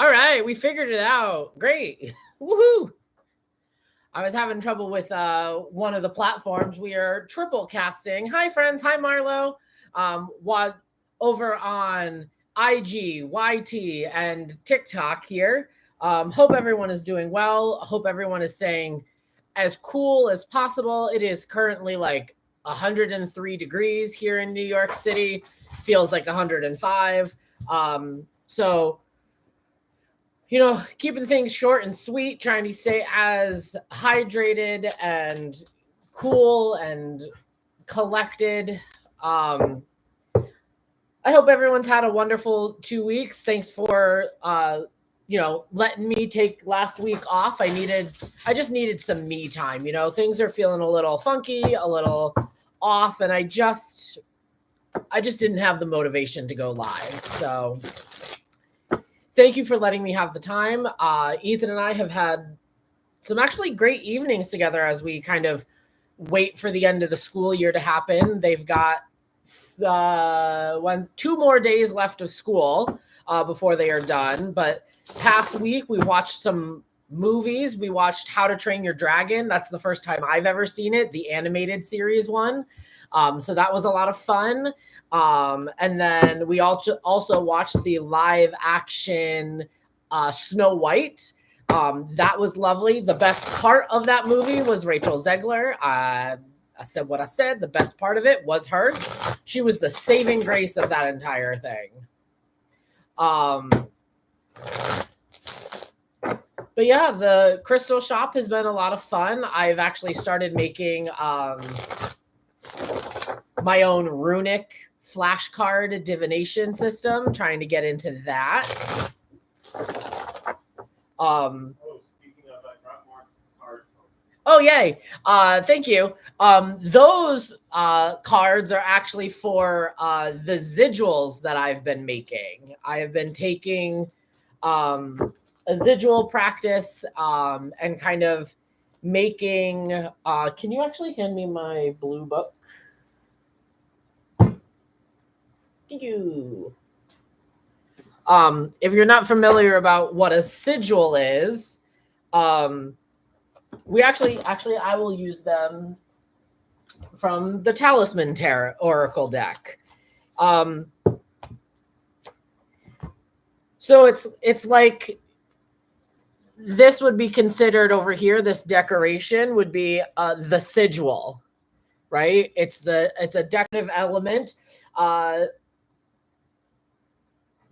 All right, we figured it out. Great. Woohoo. I was having trouble with one of the platforms. We are triple casting. Hi, friends. Hi, Marlo. What over on IG, YT, and TikTok here. Hope everyone is doing well. Hope everyone is staying as cool as possible. It is currently like 103 degrees here in New York City. Feels like 105. So keeping things short and sweet, trying to stay as hydrated and cool and collected. I hope everyone's had a wonderful 2 weeks. Thanks for letting me take last week off. I just needed some me time. Things are feeling a little funky, a little off, and I just didn't have the motivation to go live. So thank you for letting me have the time. Ethan and I have had some actually great evenings together as we kind of wait for the end of the school year to happen. They've got 2 more days left of school before they are done. But past week, we watched some movies. We watched How to Train Your Dragon. That's the first time I've ever seen it, the animated series one. So that was a lot of fun. And then we also watched the live action Snow White. That was lovely. The best part of that movie was Rachel Zegler. I said what I said. The best part of it was her. She was the saving grace of that entire thing. But yeah, the crystal shop has been a lot of fun. I've actually started making my own runic flashcard divination system, trying to get into that. Speaking of, I brought more cards. Oh, yay. Thank you. Those cards are actually for the sigils that I've been making. I have been taking a sigil practice and kind of making... can you actually hand me my blue book? Thank you. If you're not familiar about what a sigil is, we actually I will use them from the Talisman Tarot Oracle deck. So it's like this would be considered over here. This decoration would be the sigil, right? It's a decorative element.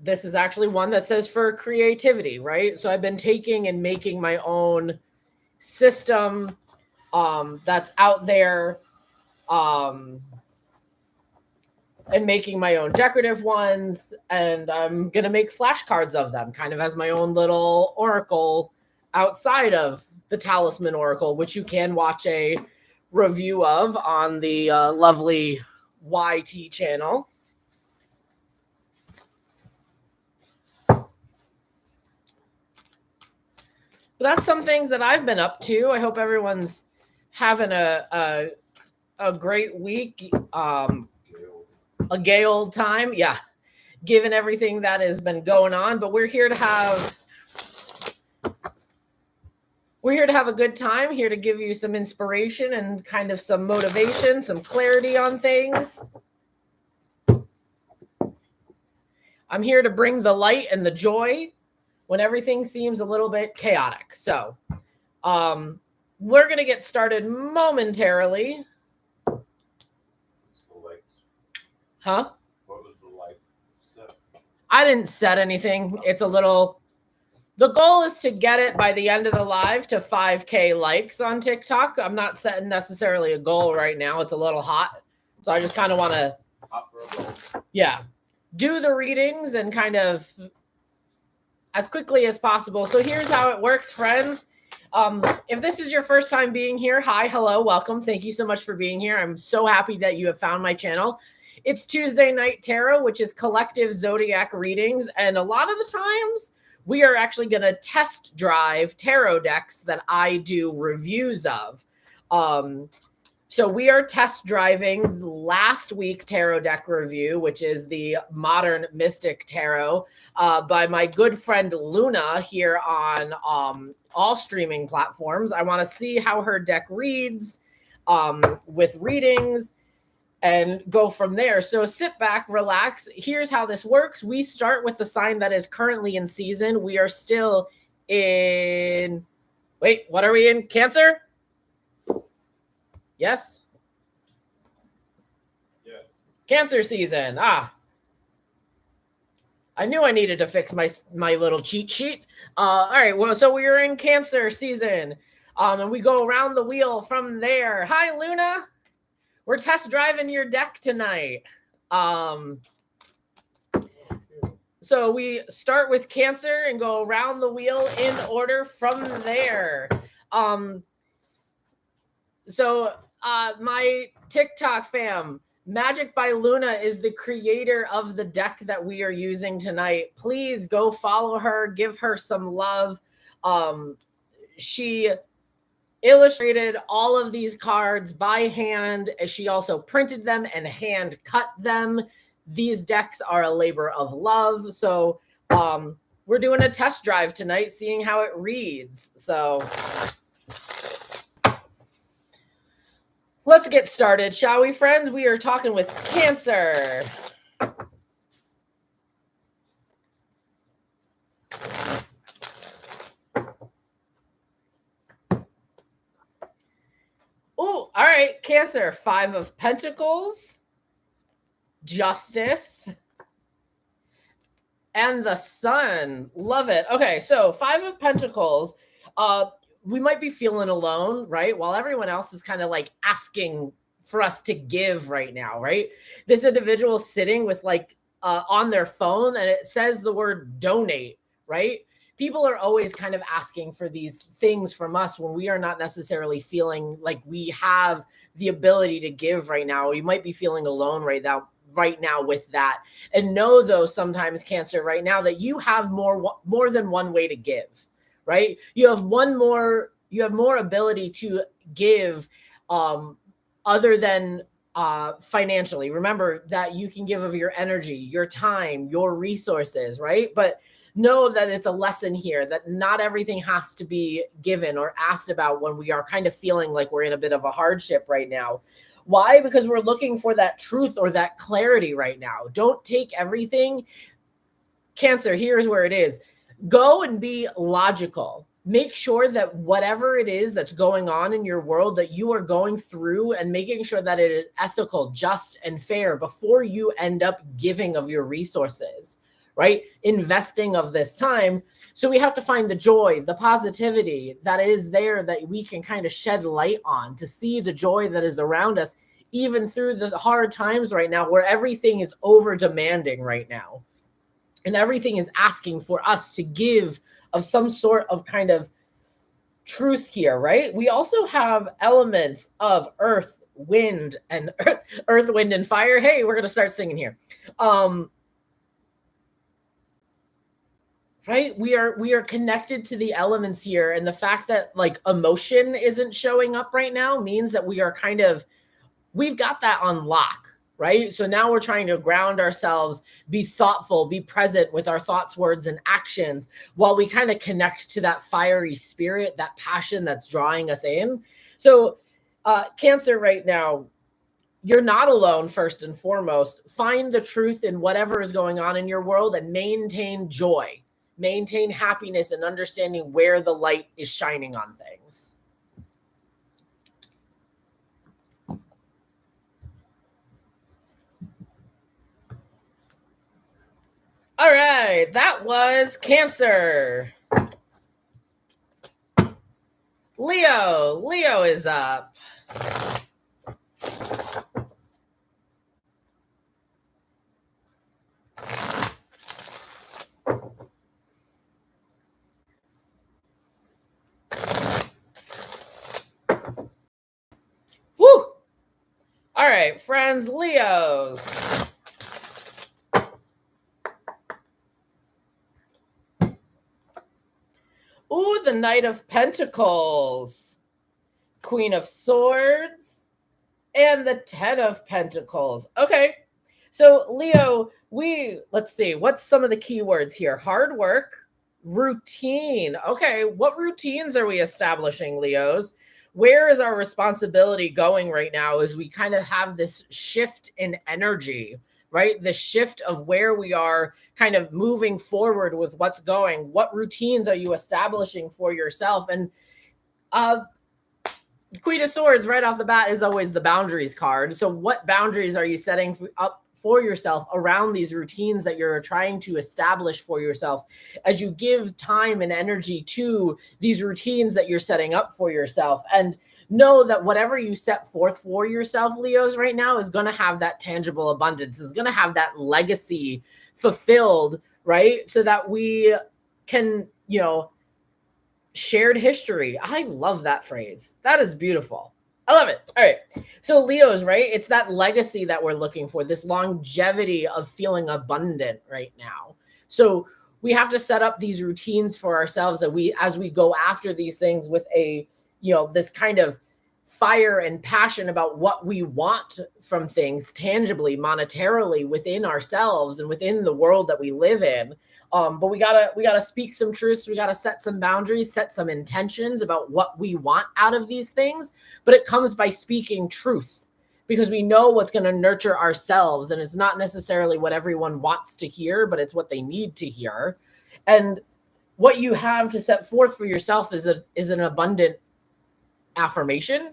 This is actually one that says for creativity, right? So I've been taking and making my own system that's out there and making my own decorative ones. And I'm going to make flashcards of them kind of as my own little oracle outside of the Talisman Oracle, which you can watch a review of on the lovely YT channel. But that's some things that I've been up to. I hope everyone's having a great week, a gay old time. Yeah, given everything that has been going on. But we're here to have a good time, here to give you some inspiration and kind of some motivation, some clarity on things. I'm here to bring the light and the joy when everything seems a little bit chaotic. So we're going to get started momentarily. Huh? What was the light set? I didn't set anything. It's a little... The goal is to get it by the end of the live to 5K likes on TikTok. I'm not setting necessarily a goal right now. It's a little hot. So I just kind of want to... Yeah. Do the readings and kind of... as quickly as possible. So here's how it works, friends. If this is your first time being here, hi, hello, welcome. Thank you so much for being here. I'm so happy that you have found my channel. It's Tuesday Night Tarot, which is collective zodiac readings. And a lot of the times we are actually going to test drive tarot decks that I do reviews of. So we are test driving last week's tarot deck review, which is the Modern Mystic Tarot by my good friend Luna here on all streaming platforms. I want to see how her deck reads with readings and go from there. So sit back, relax. Here's how this works. We start with the sign that is currently in season. We are still in, wait, what are we in? Cancer? Yes? Yeah. Cancer season. I knew I needed to fix my little cheat sheet. All right, well, so we are in Cancer season. And we go around the wheel from there. Hi, Luna. We're test driving your deck tonight. So we start with Cancer and go around the wheel in order from there. So my TikTok fam, Magic by Luna is the creator of the deck that we are using tonight. Please go follow her, give her some love. She illustrated all of these cards by hand. She also printed them and hand cut them. These decks are a labor of love. So we're doing a test drive tonight, seeing how it reads. So let's get started, shall we, friends? We are talking with Cancer. Oh, all right, Cancer. 5 of Pentacles, Justice, and the Sun. Love it. Okay, so 5 of Pentacles. We might be feeling alone, right? While everyone else is kind of like asking for us to give right now, right? This individual sitting with like on their phone and it says the word donate, right? People are always kind of asking for these things from us when we are not necessarily feeling like we have the ability to give right now. You might be feeling alone right now with that. And know though, sometimes Cancer right now that you have more than one way to give, right? You have more ability to give other than financially. Remember that you can give of your energy, your time, your resources, right? But know that it's a lesson here that not everything has to be given or asked about when we are kind of feeling like we're in a bit of a hardship right now. Why? Because we're looking for that truth or that clarity right now. Don't take everything. Cancer, here's where it is. Go and be logical. Make sure that whatever it is that's going on in your world that you are going through and making sure that it is ethical, just, and fair before you end up giving of your resources, right? Investing of this time. So we have to find the joy, the positivity that is there that we can kind of shed light on to see the joy that is around us, even through the hard times right now where everything is over demanding right now. And everything is asking for us to give of some sort of kind of truth here, right? We also have elements of earth, wind, and earth, wind, and fire. Hey, we're going to start singing here. Right? We are connected to the elements here. And the fact that like emotion isn't showing up right now means that we are we've got that on lock. Right? So now we're trying to ground ourselves, be thoughtful, be present with our thoughts, words, and actions while we kind of connect to that fiery spirit, that passion that's drawing us in. So Cancer right now, you're not alone, first and foremost. Find the truth in whatever is going on in your world and maintain joy, maintain happiness, and understanding where the light is shining on things. All right, that was Cancer. Leo is up. Woo! All right, friends, Leos. The Knight of Pentacles, Queen of Swords, and the 10 of Pentacles. Okay. So Leo, let's see, what's some of the keywords here? Hard work, routine. Okay. What routines are we establishing, Leos? Where is our responsibility going right now as we kind of have this shift in energy, right? The shift of where we are kind of moving forward with what's going. What routines are you establishing for yourself? And Queen of Swords right off the bat is always the boundaries card. So what boundaries are you setting up for yourself around these routines that you're trying to establish for yourself as you give time and energy to these routines that you're setting up for yourself? And know that whatever you set forth for yourself, Leos, right now is going to have that tangible abundance, is going to have that legacy fulfilled, right? So that we can, shared history. I love that phrase. That is beautiful. I love it. All right. So Leos, right? It's that legacy that we're looking for, this longevity of feeling abundant right now. So we have to set up these routines for ourselves that as we go after these things with this kind of fire and passion about what we want from things tangibly, monetarily within ourselves and within the world that we live in. But we gotta speak some truths. We gotta set some boundaries, set some intentions about what we want out of these things. But it comes by speaking truth, because we know what's going to nurture ourselves, and it's not necessarily what everyone wants to hear, but it's what they need to hear. And what you have to set forth for yourself is an abundant affirmation.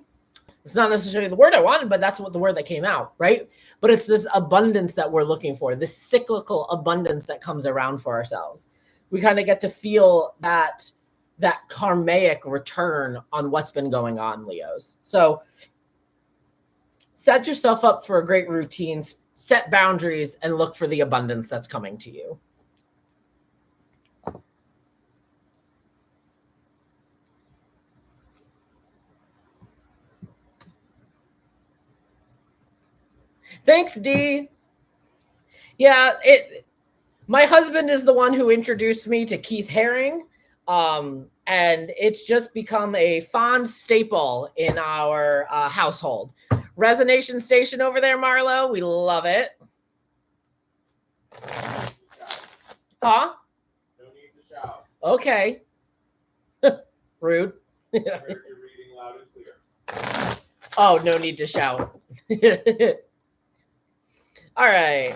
It's not necessarily the word I wanted, but that's what the word that came out, right? But it's this abundance that we're looking for, this cyclical abundance that comes around for ourselves. We kind of get to feel that karmic return on what's been going on, Leos. So set yourself up for a great routine, set boundaries, and look for the abundance that's coming to you. Thanks, Dee. Yeah, my husband is the one who introduced me to Keith Haring, and it's just become a fond staple in our household. Resonation station over there, Marlo. We love it. Huh? No need to shout. Okay. Rude. You're reading loud and clear. Oh, no need to shout. All right.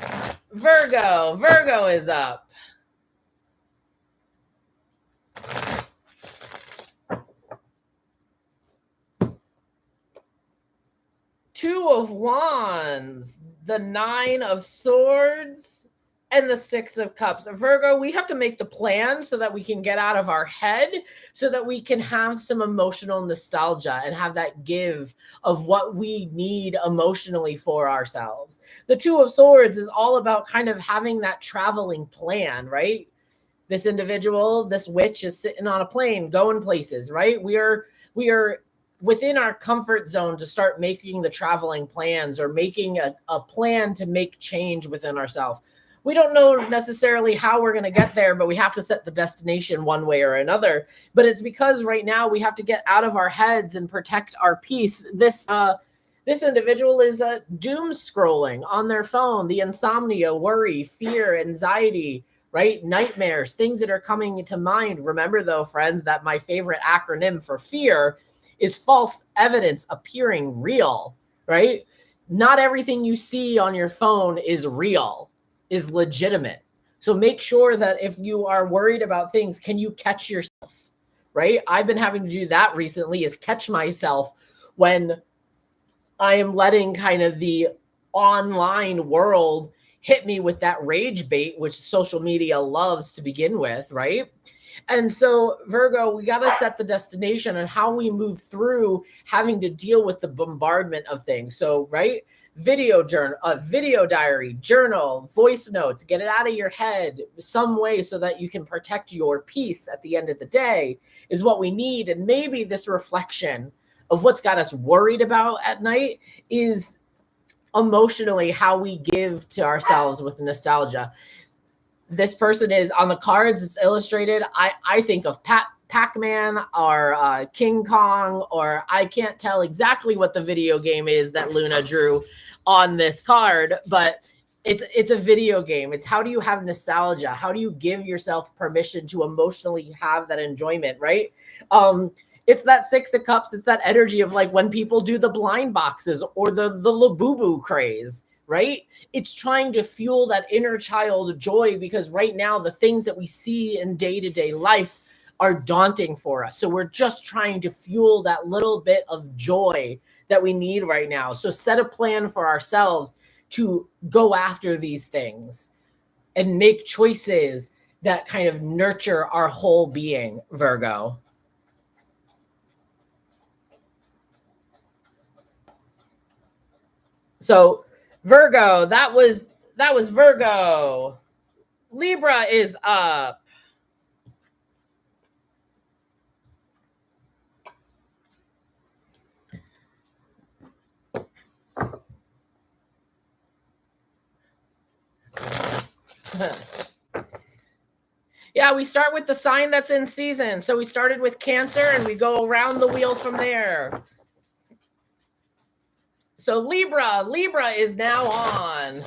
Virgo. Virgo is up. Two of Wands, the Nine of Swords, and the Six of Cups. Virgo, we have to make the plan so that we can get out of our head, so that we can have some emotional nostalgia and have that give of what we need emotionally for ourselves. The Two of Swords is all about kind of having that traveling plan, right? This individual, this witch, is sitting on a plane, going places, right? We are within our comfort zone to start making the traveling plans, or making a plan to make change within ourselves. We don't know necessarily how we're going to get there, but we have to set the destination one way or another. But it's because right now we have to get out of our heads and protect our peace. This individual is doom scrolling on their phone, the insomnia, worry, fear, anxiety, right? Nightmares, things that are coming to mind. Remember, though, friends, that my favorite acronym for fear is false evidence appearing real, right? Not everything you see on your phone is real, is legitimate. So make sure that if you are worried about things, can you catch yourself, right? I've been having to do that recently, is catch myself when I am letting kind of the online world hit me with that rage bait, which social media loves to begin with, right? And so, Virgo, we got to set the destination and how we move through having to deal with the bombardment of things. So, right, video diary, journal, voice notes, get it out of your head some way so that you can protect your peace at the end of the day is what we need. And maybe this reflection of what's got us worried about at night is emotionally how we give to ourselves with nostalgia. This person is on the cards. It's illustrated. I think of Pat Pac-Man or King Kong, or I can't tell exactly what the video game is that Luna drew on this card, but it's a video game. It's how do you have nostalgia? How do you give yourself permission to emotionally have that enjoyment, right? It's that Six of Cups. It's that energy of like when people do the blind boxes or the Labubu craze, right? It's trying to fuel that inner child joy, because right now the things that we see in day-to-day life are daunting for us. So we're just trying to fuel that little bit of joy that we need right now. So set a plan for ourselves to go after these things and make choices that kind of nurture our whole being, Virgo. So Virgo, that was Virgo. Libra is up. Yeah, we start with the sign that's in season. So we started with Cancer and we go around the wheel from there. So Libra is now on.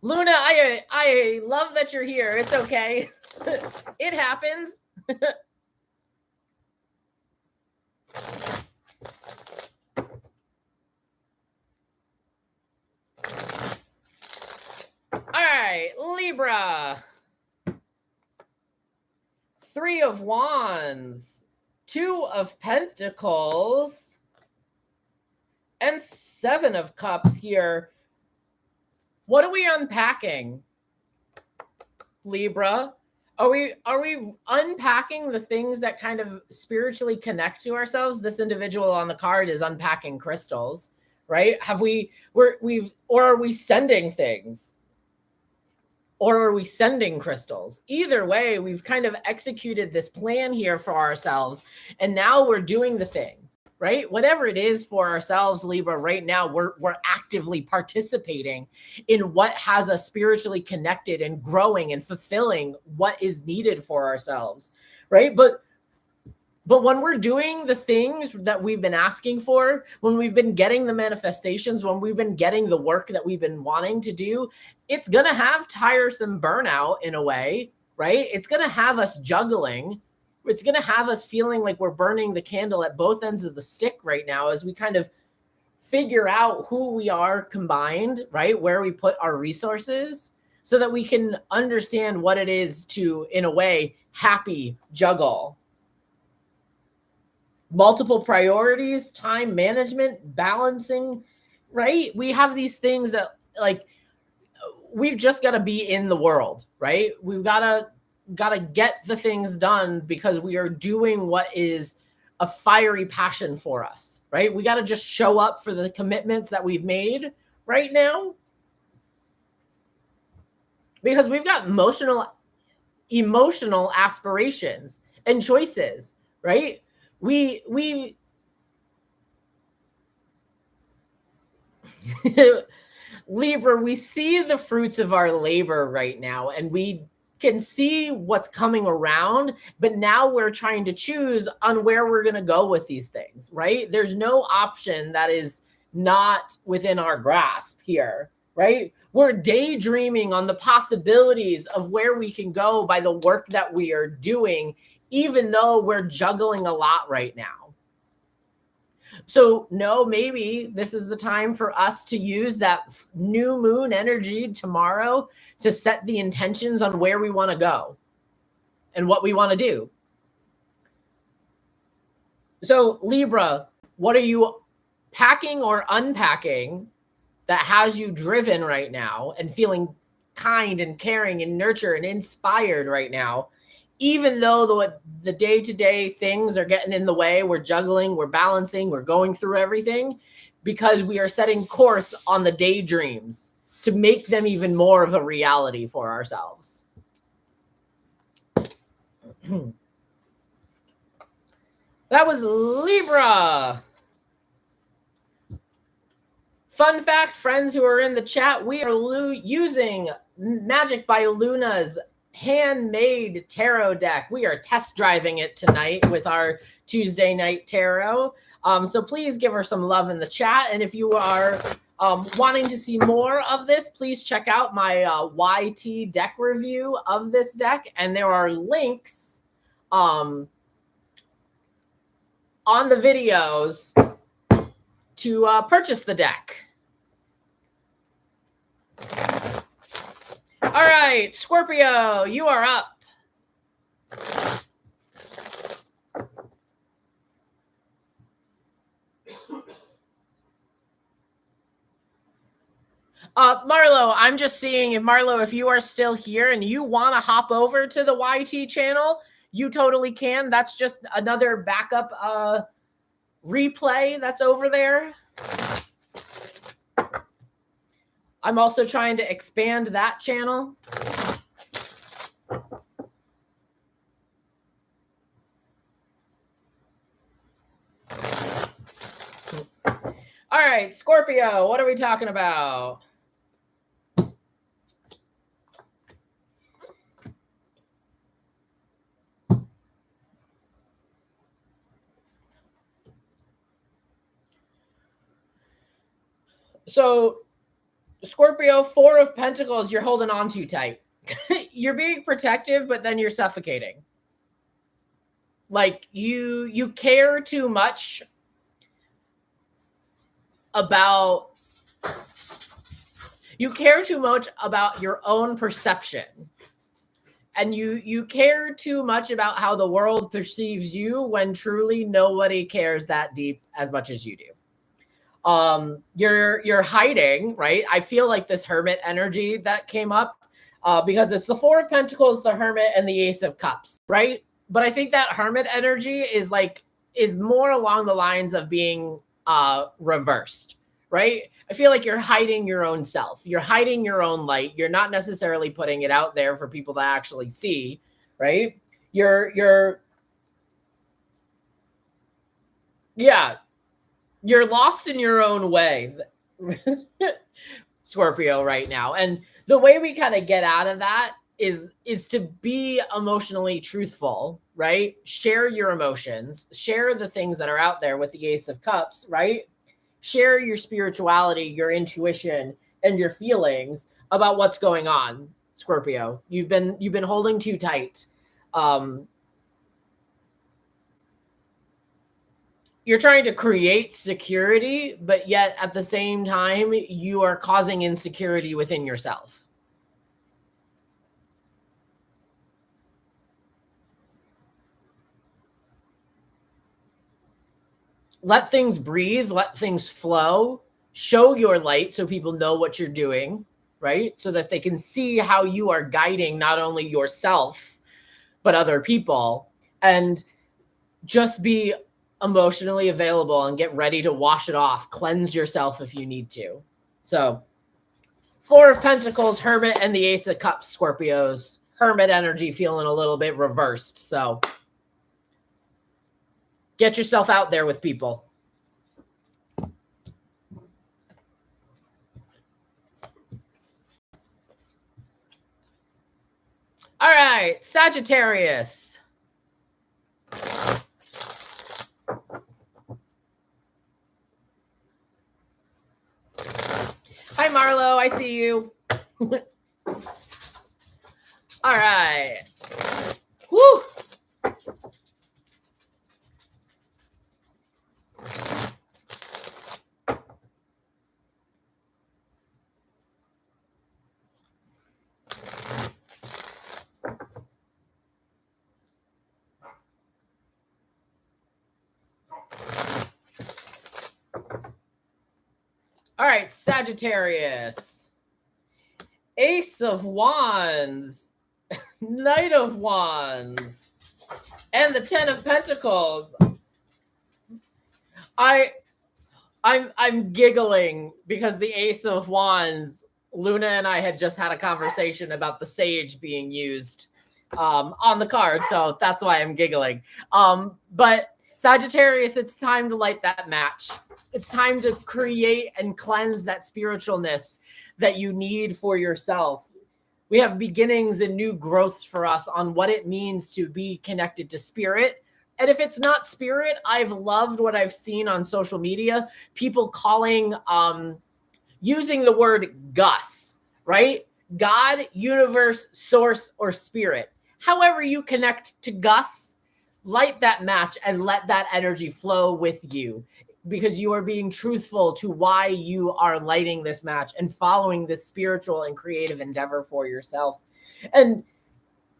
Luna, I love that you're here. It's okay. It happens. All right, Libra. 3 of Wands, 2 of Pentacles, and 7 of Cups here. What are we unpacking, Libra? Are we unpacking the things that kind of spiritually connect to ourselves? This individual on the card is unpacking crystals, right? Or are we sending things? Or are we sending crystals? Either way, we've kind of executed this plan here for ourselves, and now we're doing the thing, right? Whatever it is for ourselves, Libra, right now, we're actively participating in what has us spiritually connected and growing and fulfilling what is needed for ourselves, right? But when we're doing the things that we've been asking for, when we've been getting the manifestations, when we've been getting the work that we've been wanting to do, it's going to have tiresome burnout in a way, right? It's going to have us juggling. It's going to have us feeling like we're burning the candle at both ends of the stick right now as we kind of figure out who we are combined, right? Where we put our resources so that we can understand what it is to, in a way, happy juggle. Multiple priorities, time management, balancing, right? We have these things that like we've just got to be in the world, right? We've got to get the things done because we are doing what is a fiery passion for us, right? We got to just show up for the commitments that we've made right now because we've got emotional aspirations and choices, right? We Libra, we see the fruits of our labor right now, and we can see what's coming around, but now we're trying to choose on where we're going to go with these things, right? There's no option that is not within our grasp here, right? We're daydreaming on the possibilities of where we can go by the work that we are doing, even though we're juggling a lot right now. So no, maybe this is the time for us to use that new moon energy tomorrow to set the intentions on where we want to go and what we want to do. So Libra, what are you packing or unpacking that has you driven right now and feeling kind and caring and nurtured and inspired right now? Even though the day-to-day things are getting in the way, we're juggling, we're balancing, we're going through everything because we are setting course on the daydreams to make them even more of a reality for ourselves. That was Libra. Fun fact, friends who are in the chat, we are using Magic by Luna's handmade tarot deck. We are test driving it tonight with our Tuesday Night Tarot. So please give her some love in the chat. And if you are wanting to see more of this, please check out my YT deck review of this deck. And there are links on the videos to purchase the deck. All right, Scorpio, you are up. Marlo, I'm just seeing if Marlo, if you are still here and you want to hop over to the YT channel, you totally can. That's just another backup replay that's over there. I'm also trying to expand that channel. All right, Scorpio, what are we talking about? So, Scorpio, 4 of Pentacles, you're holding on too tight. You're being protective, but then you're suffocating. Like you care too much about your own perception. And you care too much about how the world perceives you when truly nobody cares that deep as much as you do. You're hiding, right? I feel like this Hermit energy that came up because it's the 4 of Pentacles, the Hermit, and the Ace of Cups, right? But I think that Hermit energy is more along the lines of being reversed, right? I feel like you're hiding your own self. You're hiding your own light. You're not necessarily putting it out there for people to actually see, right? You're lost in your own way, Scorpio, right now. And the way we kind of get out of that is to be emotionally truthful, right? Share your emotions, share the things that are out there with the Ace of Cups, right? Share your spirituality, your intuition, and your feelings about what's going on, Scorpio. You've been holding too tight. You're trying to create security, but yet at the same time, you are causing insecurity within yourself. Let things breathe, let things flow, show your light so people know what you're doing, right? So that they can see how you are guiding not only yourself, but other people. And just be emotionally available and get ready to wash it off. Cleanse yourself if you need to. So 4 of Pentacles, Hermit, and the Ace of Cups, Scorpios. Hermit energy feeling a little bit reversed. So get yourself out there with people. All right, Sagittarius. Hi, Marlo. I see you. All right. Woo. All right, Sagittarius. Ace of Wands, Knight of Wands, and the 10 of Pentacles. I'm giggling because the Ace of Wands, Luna and I had just had a conversation about the sage being used on the card, so that's why I'm giggling. But Sagittarius, it's time to light that match. It's time to create and cleanse that spiritualness that you need for yourself. We have beginnings and new growths for us on what it means to be connected to spirit. And if it's not spirit, I've loved what I've seen on social media, people calling, using the word Gus, right? God, universe, source, or spirit. However you connect to Gus, light that match and let that energy flow with you, because you are being truthful to why you are lighting this match and following this spiritual and creative endeavor for yourself. And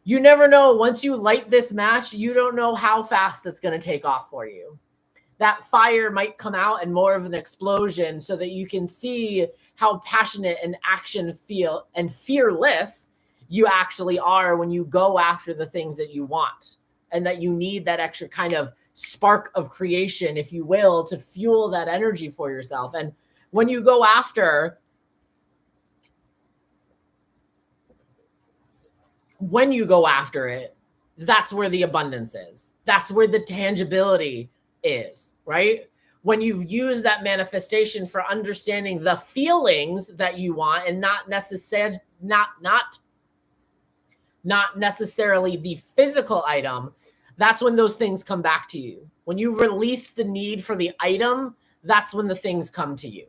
you never know, once you light this match, you don't know how fast it's going to take off for you. That fire might come out in more of an explosion so that you can see how passionate and action feel and fearless you actually are when you go after the things that you want, and that you need that extra kind of spark of creation, if you will, to fuel that energy for yourself. And when you go after it, that's where the abundance is. That's where the tangibility is, right? When you've used that manifestation for understanding the feelings that you want, and not necessarily the physical item, that's when those things come back to you. When you release the need for the item, that's when the things come to you.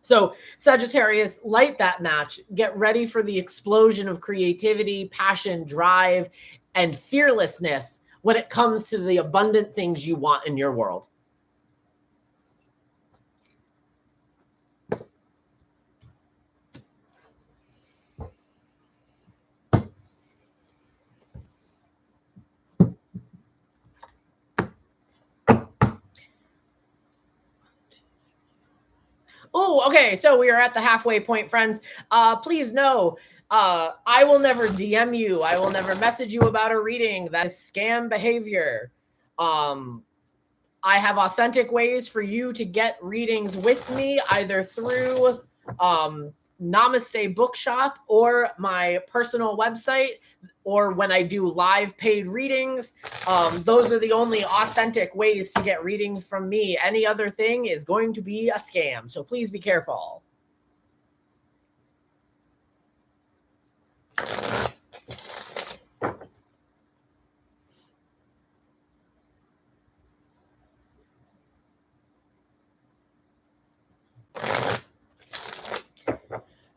So Sagittarius, light that match. Get ready for the explosion of creativity, passion, drive, and fearlessness when it comes to the abundant things you want in your world. Oh, okay. So we are at the halfway point, friends. Please know, I will never DM you. I will never message you about a reading. That is scam behavior. I have authentic ways for you to get readings with me, either through Namaste Bookshop or my personal website, or when I do live paid readings. Those are the only authentic ways to get readings from me. Any other thing is going to be a scam, so please be careful.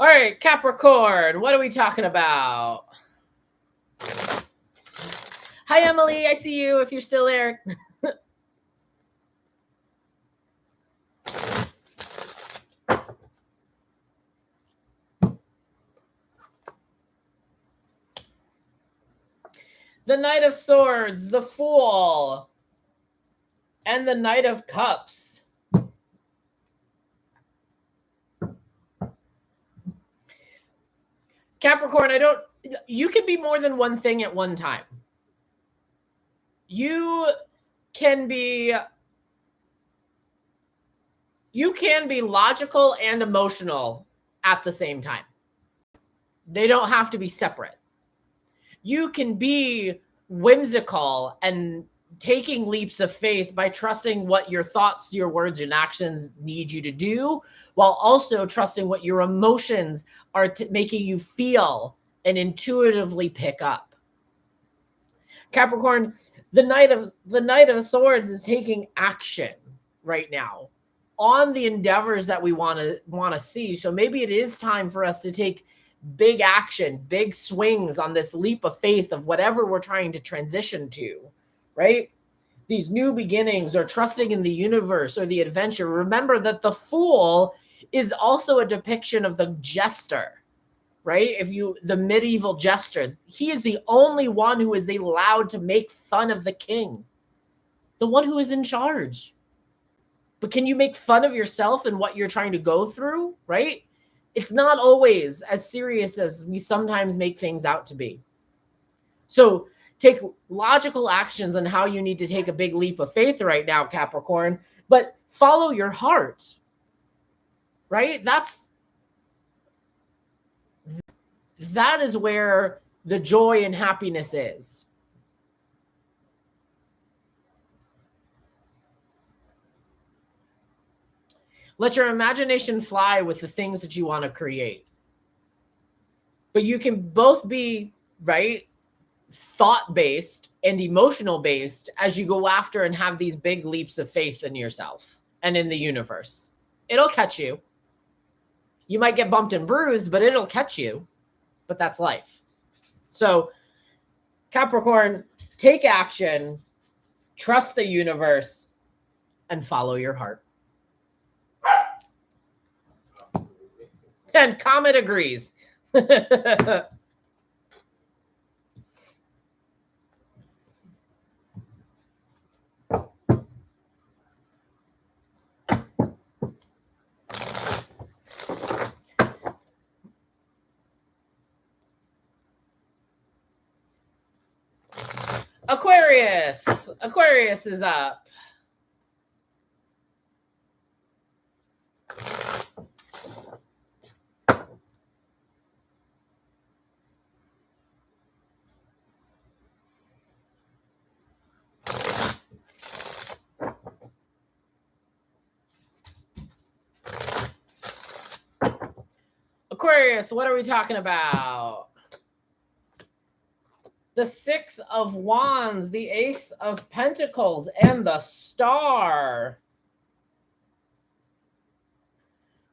All right, Capricorn, what are we talking about? Hi, Emily. I see you if you're still there. The Knight of Swords, the Fool, and the Knight of Cups. Capricorn, you can be more than one thing at one time. You can be logical and emotional at the same time. They don't have to be separate. You can be whimsical and taking leaps of faith by trusting what your thoughts, your words, and actions need you to do, while also trusting what your emotions are making you feel and intuitively pick up. Capricorn, the Knight of Swords is taking action right now on the endeavors that we want to see. So maybe it is time for us to take big action, big swings on this leap of faith of whatever we're trying to transition to, right? These new beginnings, or trusting in the universe, or the adventure. Remember that the Fool is also a depiction of the jester, right? The medieval jester, he is the only one who is allowed to make fun of the king, the one who is in charge. But can you make fun of yourself and what you're trying to go through, right? It's not always as serious as we sometimes make things out to be. So take logical actions on how you need to take a big leap of faith right now, Capricorn, but follow your heart, right? That is where the joy and happiness is. Let your imagination fly with the things that you want to create. But you can both be, right, thought-based and emotional-based as you go after and have these big leaps of faith in yourself and in the universe. It'll catch you. You might get bumped and bruised, but it'll catch you. But that's life. So, Capricorn, take action, trust the universe, and follow your heart. And Comet agrees. Aquarius. Aquarius is up. Aquarius, what are we talking about? The Six of Wands, the Ace of Pentacles, and the Star.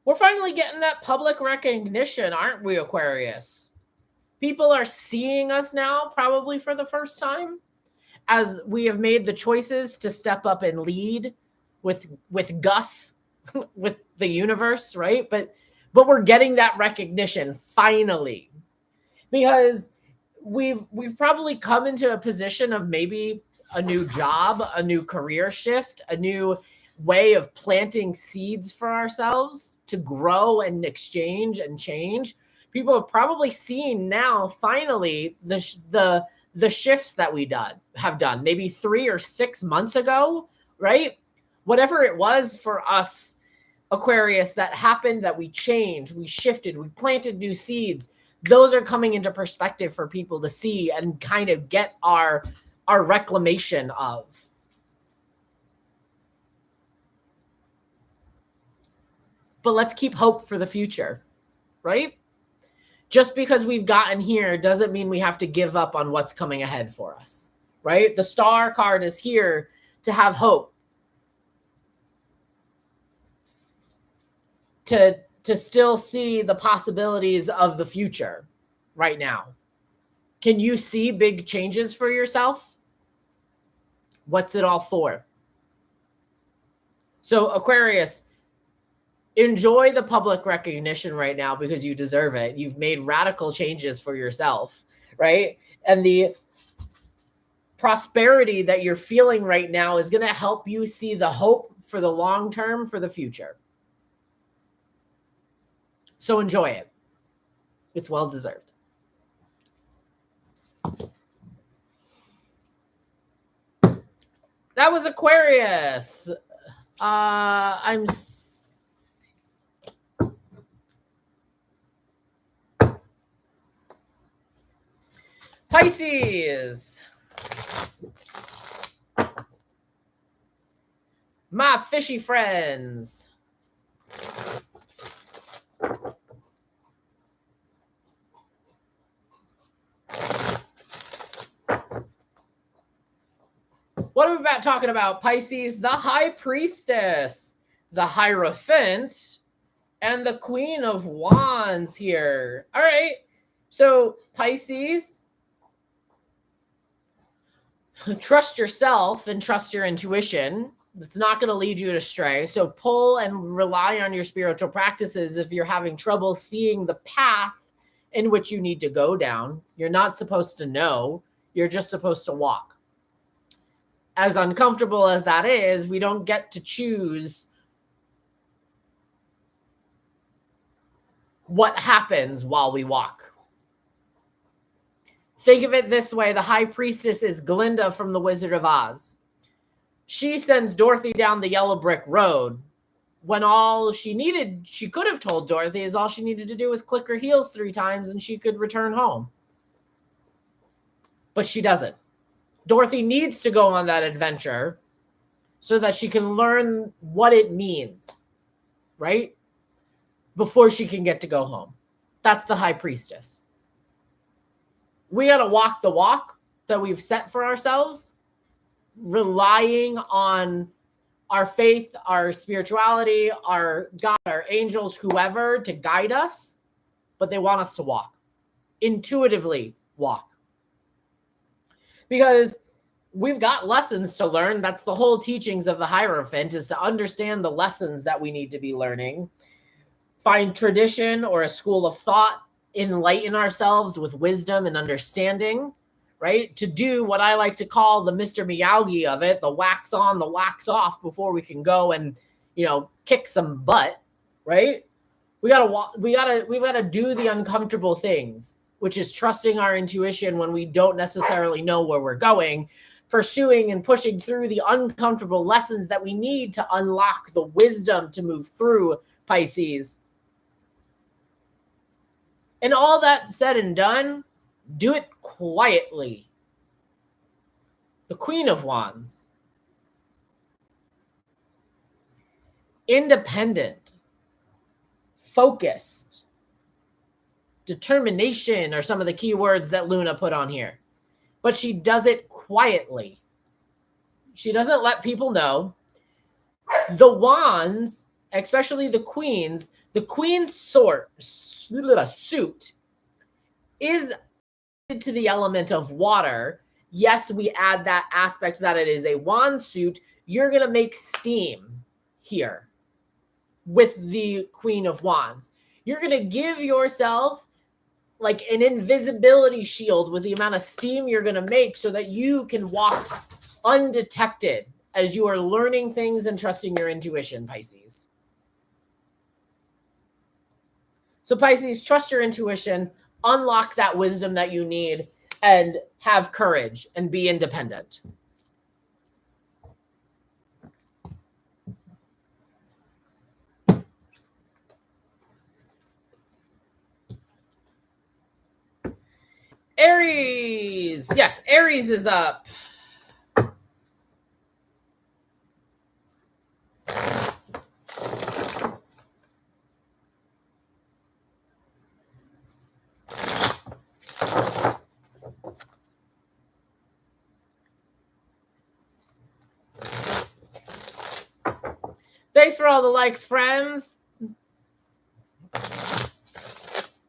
We're finally getting that public recognition, aren't we, Aquarius? People are seeing us now, probably for the first time, as we have made the choices to step up and lead with Gus, with the universe, right? But we're getting that recognition finally, because we've probably come into a position of maybe a new job, a new career shift, a new way of planting seeds for ourselves to grow and exchange and change. People have probably seen now finally the shifts that we have done maybe 3 or 6 months ago, right? Whatever it was for us, Aquarius, that happened, that we changed, we shifted, we planted new seeds. Those are coming into perspective for people to see and kind of get our reclamation of. But let's keep hope for the future, right? Just because we've gotten here doesn't mean we have to give up on what's coming ahead for us, right? The Star card is here to have hope, to still see the possibilities of the future right now. Can you see big changes for yourself? What's it all for? So Aquarius, enjoy the public recognition right now because you deserve it. You've made radical changes for yourself, right? And the prosperity that you're feeling right now is going to help you see the hope for the long term, for the future. So enjoy it. It's well deserved. That was Aquarius. Pisces. My fishy friends. What are we talking about, Pisces? The High Priestess, the Hierophant, and the Queen of Wands here. All right. So, Pisces, trust yourself and trust your intuition. It's not going to lead you astray. So, pull and rely on your spiritual practices if you're having trouble seeing the path in which you need to go down. You're not supposed to know. You're just supposed to walk. As uncomfortable as that is, we don't get to choose what happens while we walk. Think of it this way. The High Priestess is Glinda from The Wizard of Oz. She sends Dorothy down the yellow brick road when all she could have told Dorothy is all she needed to do was click her heels 3 times and she could return home. But she doesn't. Dorothy needs to go on that adventure so that she can learn what it means, right? Before she can get to go home. That's the High Priestess. We got to walk the walk that we've set for ourselves, relying on our faith, our spirituality, our God, our angels, whoever to guide us, but they want us to walk, intuitively walk. Because we've got lessons to learn. That's the whole teachings of the Hierophant, is to understand the lessons that we need to be learning. Find tradition or a school of thought, enlighten ourselves with wisdom and understanding, right? To do what I like to call the Mr. Miyagi of it, the wax on, the wax off before we can go and, kick some butt, right? We've got to do the uncomfortable things, which is trusting our intuition when we don't necessarily know where we're going, pursuing and pushing through the uncomfortable lessons that we need to unlock the wisdom to move through, Pisces. And all that said and done, do it quietly. The Queen of Wands. Independent. Focused. Determination are some of the key words that Luna put on here. But she does it quietly. She doesn't let people know. The wands, especially the queen's suit is to the element of water. Yes, we add that aspect that it is a wand suit. You're going to make steam here with the Queen of Wands. You're going to give yourself like an invisibility shield with the amount of steam you're going to make so that you can walk undetected as you are learning things and trusting your intuition, Pisces. So Pisces, trust your intuition, unlock that wisdom that you need, and have courage and be independent. Aries. Yes, Aries is up. Thanks for all the likes, friends.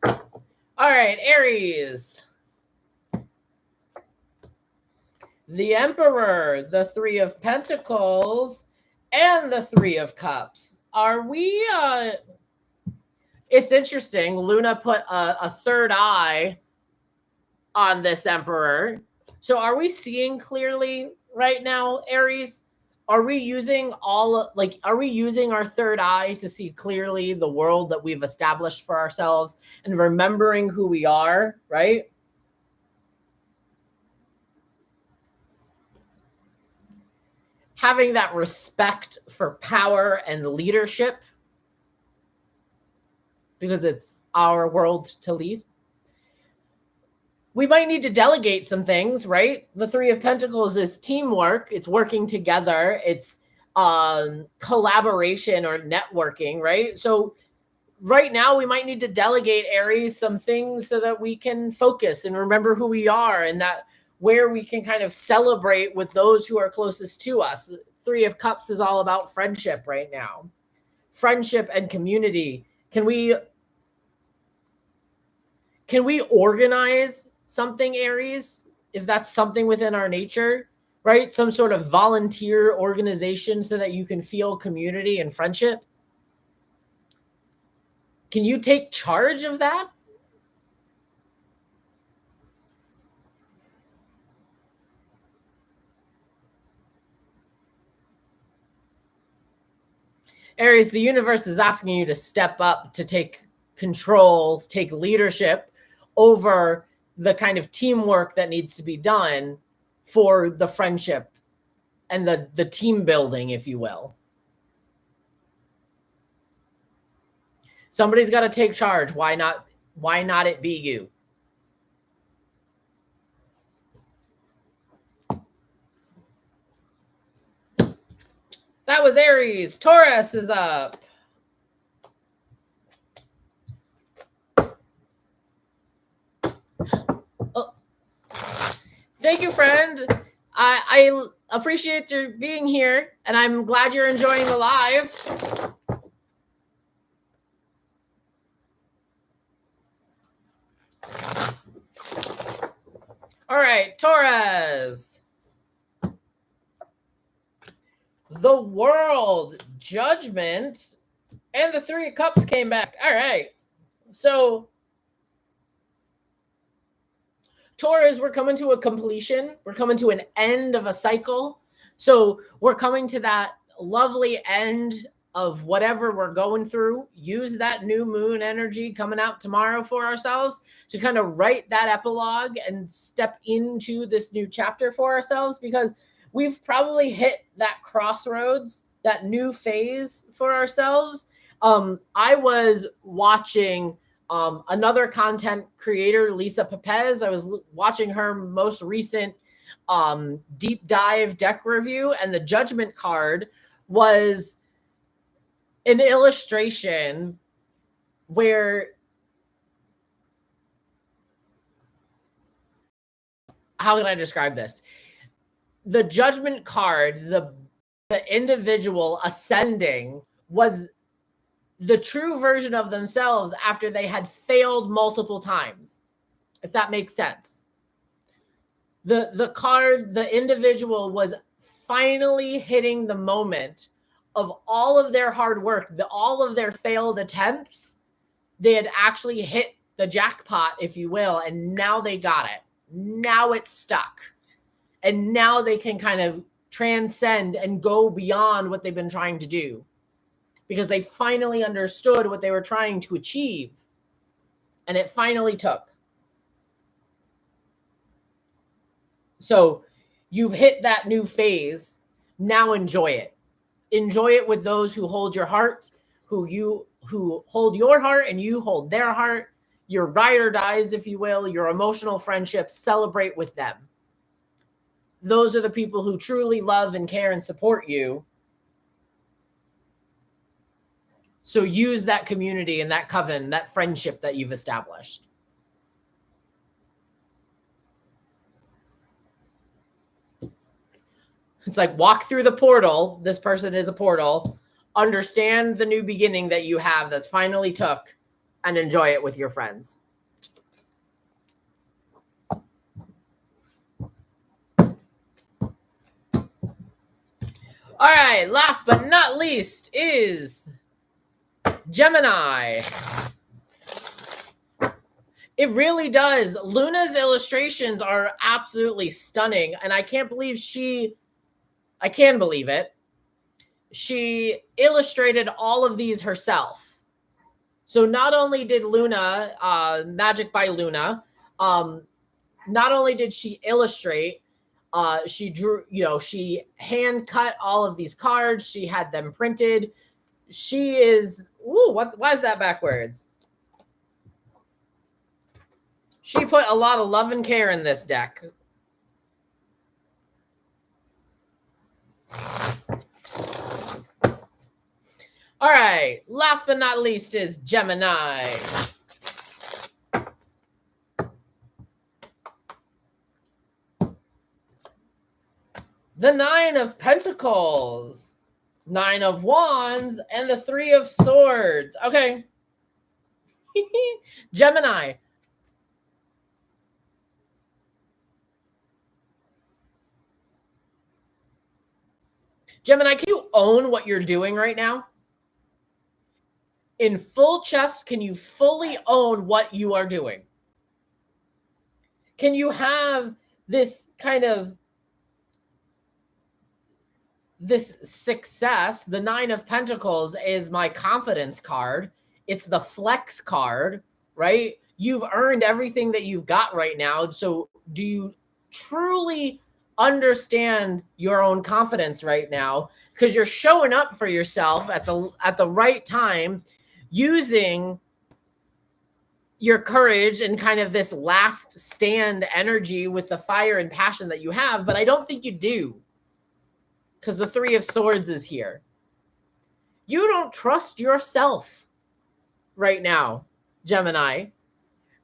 All right, Aries. The Emperor, the Three of Pentacles, and the Three of Cups. Are we, it's interesting. Luna put a third eye on this Emperor. So are we seeing clearly right now, Aries? Are we using are we using our third eye to see clearly the world that we've established for ourselves and remembering who we are, right? Having that respect for power and leadership because it's our world to lead. We might need to delegate some things, right? The Three of Pentacles is teamwork. It's working together. It's collaboration or networking, right? So right now we might need to delegate, Aries, some things so that we can focus and remember who we are and that where we can kind of celebrate with those who are closest to us. Three of Cups is all about friendship right now. Friendship and community. Can we organize something, Aries, if that's something within our nature, right? Some sort of volunteer organization so that you can feel community and friendship. Can you take charge of that? Aries, the universe is asking you to step up, to take control, take leadership over the kind of teamwork that needs to be done for the friendship and the team building, if you will. Somebody's got to take charge. Why not it be you? That was Aries. Taurus is up. Oh, Thank you, friend. I appreciate your being here, and I'm glad you're enjoying the live. All right, Taurus. The World, Judgment, and the Three of Cups came back. All right. So, Taurus, we're coming to a completion. We're coming to an end of a cycle. So, we're coming to that lovely end of whatever we're going through. Use that new moon energy coming out tomorrow for ourselves to kind of write that epilogue and step into this new chapter for ourselves, because we've probably hit that crossroads, that new phase for ourselves. I was watching another content creator, Lisa Pepez. I was watching her most recent deep dive deck review, and the Judgment card was an illustration where, how can I describe this? The Judgment card, the individual ascending, was the true version of themselves after they had failed multiple times, if that makes sense. The card, the individual was finally hitting the moment of all of their hard work, all of their failed attempts. They had actually hit the jackpot, if you will, and now they got it. Now it's stuck. And now they can kind of transcend and go beyond what they've been trying to do, because they finally understood what they were trying to achieve. And it finally took. So you've hit that new phase. Now enjoy it. Enjoy it with those who hold your heart, who hold your heart and you hold their heart. Your ride or dies, if you will, your emotional friendships, celebrate with them. Those are the people who truly love and care and support you. So use that community and that coven, that friendship that you've established. It's like walk through the portal. This person is a portal. Understand the new beginning that you have that's finally took, and enjoy it with your friends. All right, last but not least is Gemini. It really does. Luna's illustrations are absolutely stunning, and I can't believe I can believe it. She illustrated all of these herself. So not only did Luna, Magic by Luna, not only did she illustrate, she drew, she hand cut all of these cards. She had them printed. She is, why is that backwards? She put a lot of love and care in this deck. All right, last but not least is Gemini. The Nine of Pentacles, Nine of Wands, and the Three of Swords. Okay. Gemini. Gemini, can you own what you're doing right now? In full chest, can you fully own what you are doing? Can you have this kind of this success? The Nine of Pentacles is my confidence card. It's the flex card, right? You've earned everything that you've got right now. So do you truly understand your own confidence right now? Because you're showing up for yourself at the right time, using your courage and kind of this last stand energy with the fire and passion that you have. But I don't think you do, because the Three of Swords is here. You don't trust yourself right now, Gemini,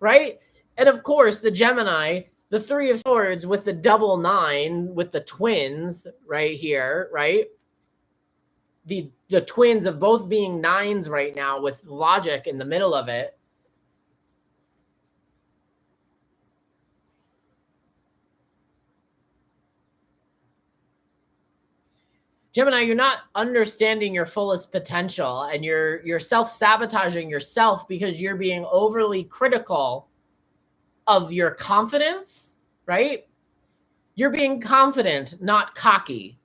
right? And of course, the Gemini, the Three of Swords with the double 9, with the twins right here, right? The twins of both being 9s right now with logic in the middle of it. Gemini, you're not understanding your fullest potential, and you're self-sabotaging yourself because you're being overly critical of your confidence, right? You're being confident, not cocky.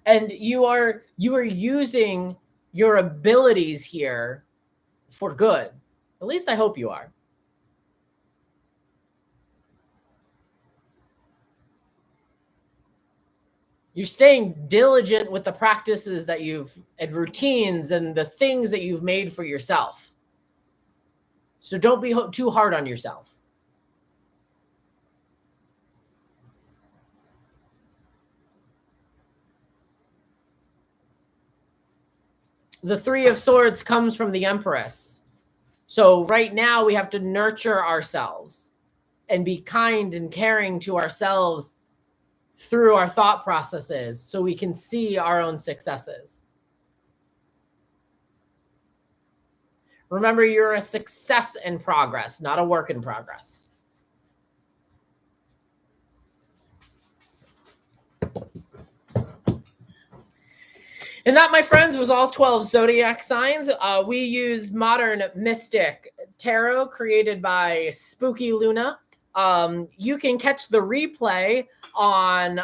And you are using your abilities here for good. At least I hope you are. You're staying diligent with the practices that and routines and the things that you've made for yourself. So don't be too hard on yourself. The Three of Swords comes from the Empress. So right now we have to nurture ourselves and be kind and caring to ourselves through our thought processes so we can see our own successes. Remember, you're a success in progress, not a work in progress. And that, my friends, was all 12 zodiac signs. We use modern mystic tarot created by Spooky Luna. You can catch the replay on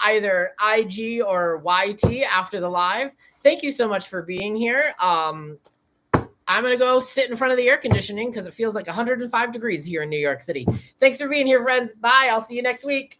either IG or YT after the live. Thank you so much for being here. I'm going to go sit in front of the air conditioning because it feels like 105 degrees here in New York City. Thanks for being here, friends. Bye. I'll see you next week.